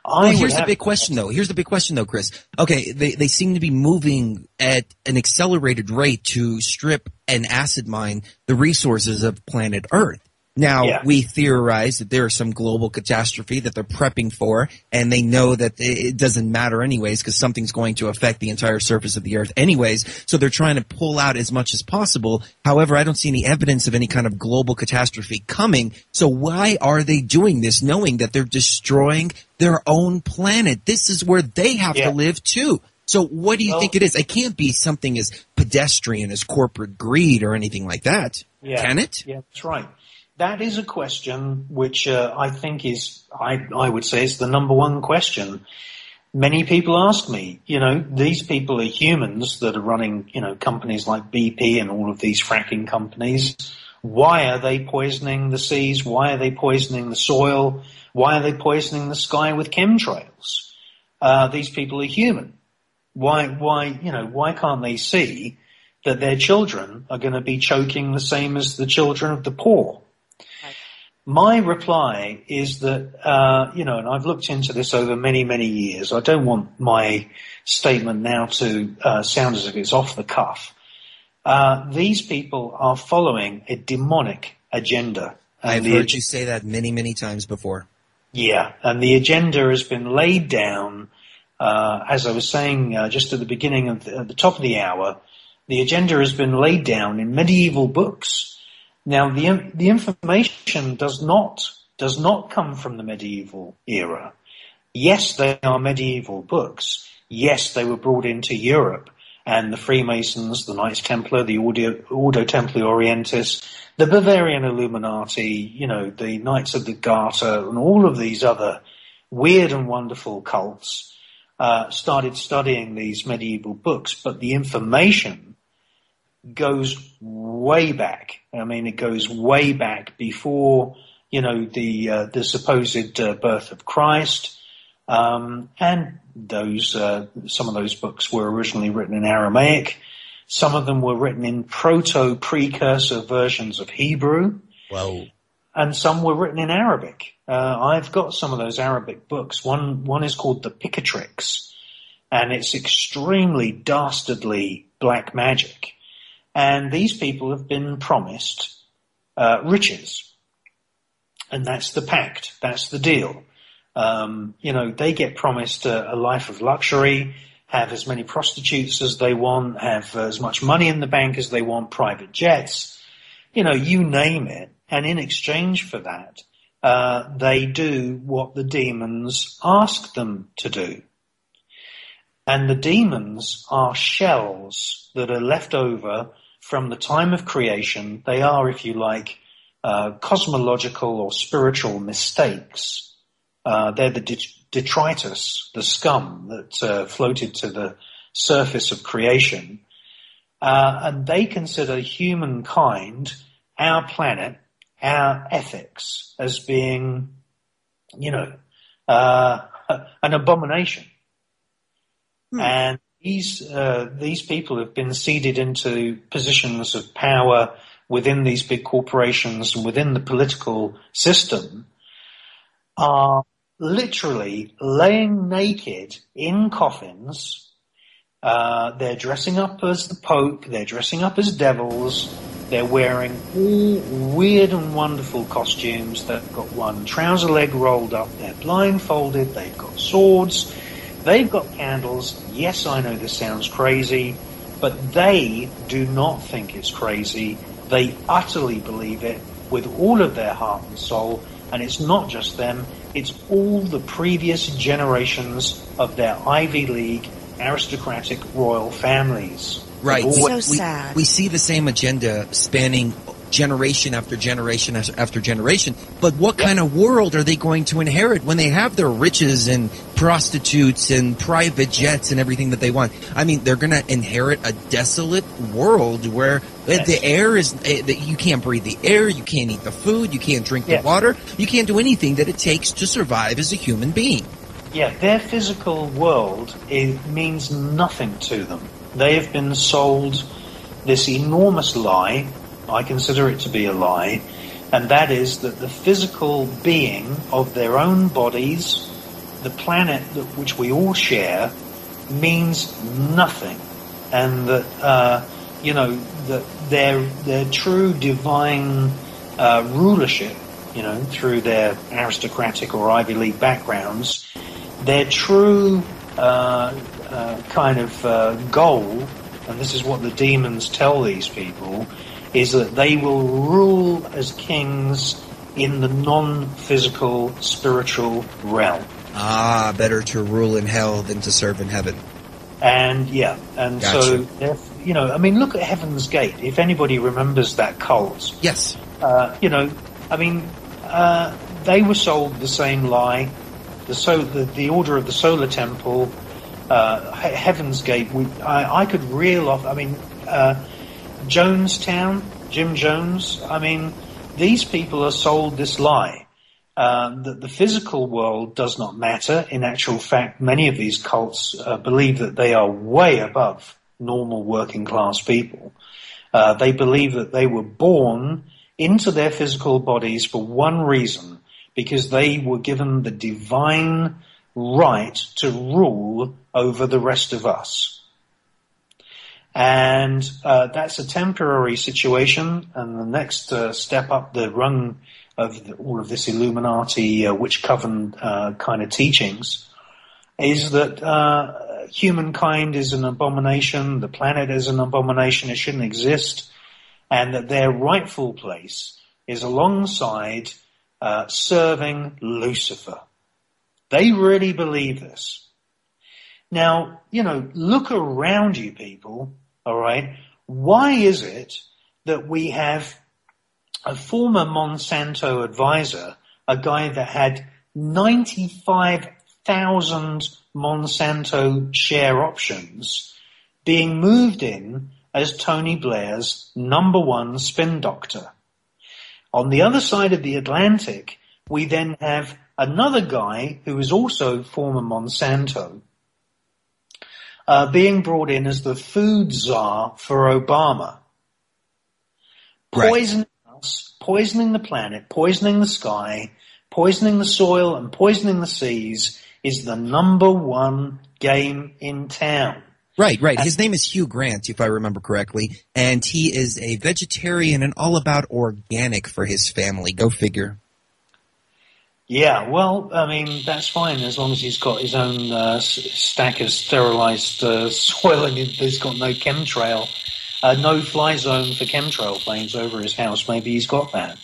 Well, here's the big question, though. Chris. Okay, they seem to be moving at an accelerated rate to strip and acid mine the resources of planet Earth. Now, we theorize that there is some global catastrophe that they're prepping for, and they know that it doesn't matter anyways because something's going to affect the entire surface of the Earth anyways, so they're trying to pull out as much as possible. However, I don't see any evidence of any kind of global catastrophe coming, so why are they doing this knowing that they're destroying their own planet? This is where they have to live too. So what do you think it is? It can't be something as pedestrian as corporate greed or anything like that. Can it? Yeah, that's right. That is a question which I think is, I would say, is the number one question. Many people ask me, these people are humans that are running, companies like BP and all of these fracking companies. Why are they poisoning the seas? Why are they poisoning the soil? Why are they poisoning the sky with chemtrails? These people are human. Why can't they see that their children are going to be choking the same as the children of the poor? My reply is that, and I've looked into this over many, many years. I don't want my statement now to sound as if it's off the cuff. These people are following a demonic agenda. I've heard you say that many, many times before. Yeah, and the agenda has been laid down, as I was saying just at the beginning at the top of the hour, the agenda has been laid down in medieval books. Now, the information does not come from the medieval era. Yes, they are medieval books. Yes, they were brought into Europe, and the Freemasons, the Knights Templar, the Ordo Templi Orientis, the Bavarian Illuminati, the Knights of the Garter, and all of these other weird and wonderful cults started studying these medieval books, but the information goes way back. I mean, it goes way back before, the supposed birth of Christ. And some of those books were originally written in Aramaic. Some of them were written in proto-precursor versions of Hebrew. Wow. And some were written in Arabic. I've got some of those Arabic books. One is called the Picatrix, and it's extremely dastardly black magic. And these people have been promised riches. And that's the pact. That's the deal. They get promised a life of luxury, have as many prostitutes as they want, have as much money in the bank as they want, private jets, you name it. And in exchange for that, they do what the demons ask them to do. And the demons are shells that are left over from the time of creation. They are, if you like, cosmological or spiritual mistakes. They're the detritus, the scum that floated to the surface of creation. And they consider humankind, our planet, our ethics as being, an abomination. And these people have been seeded into positions of power within these big corporations and within the political system, are literally laying naked in coffins. They're dressing up as the Pope. They're dressing up as devils. They're wearing all weird and wonderful costumes. They've got one trouser leg rolled up. They're blindfolded. They've got swords. They've got candles. Yes, I know this sounds crazy, but they do not think it's crazy. They utterly believe it with all of their heart and soul. And it's not just them. It's all the previous generations of their Ivy League aristocratic royal families. Right. So sad. We see the same agenda spanning generation after generation after generation. But what kind of world are they going to inherit when they have their riches and prostitutes and private jets and everything that they want? I mean, they're going to inherit a desolate world where the air is, you can't breathe the air, you can't eat the food, you can't drink the water, you can't do anything that it takes to survive as a human being. Yeah, their physical world means nothing to them. They have been sold this enormous lie. I consider it to be a lie, and that is that the physical being of their own bodies the planet which we all share means nothing, and that that their true divine rulership, through their aristocratic or Ivy League backgrounds, their true kind of goal, and this is what the demons tell these people, is that they will rule as kings in the non-physical spiritual realm. Ah, better to rule in hell than to serve in heaven. And Gotcha. so, look at Heaven's Gate. If anybody remembers that cult. Yes. They were sold the same lie. The Order of the Solar Temple, Heaven's Gate. I could reel off. Jonestown, Jim Jones. These people are sold this lie that the physical world does not matter. In actual fact, many of these cults believe that they are way above normal working class people. They believe that they were born into their physical bodies for one reason, because they were given the divine right to rule over the rest of us. And that's a temporary situation, and the next step up the rung of all of this Illuminati witch coven kind of teachings is that humankind is an abomination, the planet is an abomination, it shouldn't exist, and that their rightful place is alongside serving Lucifer. They really believe this. Now, look around you, people, all right? Why is it that we have a former Monsanto advisor, a guy that had 95,000 Monsanto share options, being moved in as Tony Blair's #1 spin doctor? On the other side of the Atlantic, we then have another guy who is also former Monsanto, being brought in as the food czar for Obama. Poisoning us, poisoning the planet, poisoning the sky, poisoning the soil, and poisoning the seas is the #1 game in town. Right. His name is Hugh Grant, if I remember correctly, and he is a vegetarian and all about organic for his family. Go figure. Yeah, well, that's fine as long as he's got his own stack of sterilized soil and he's got no chemtrail, no fly zone for chemtrail planes over his house. Maybe he's got that.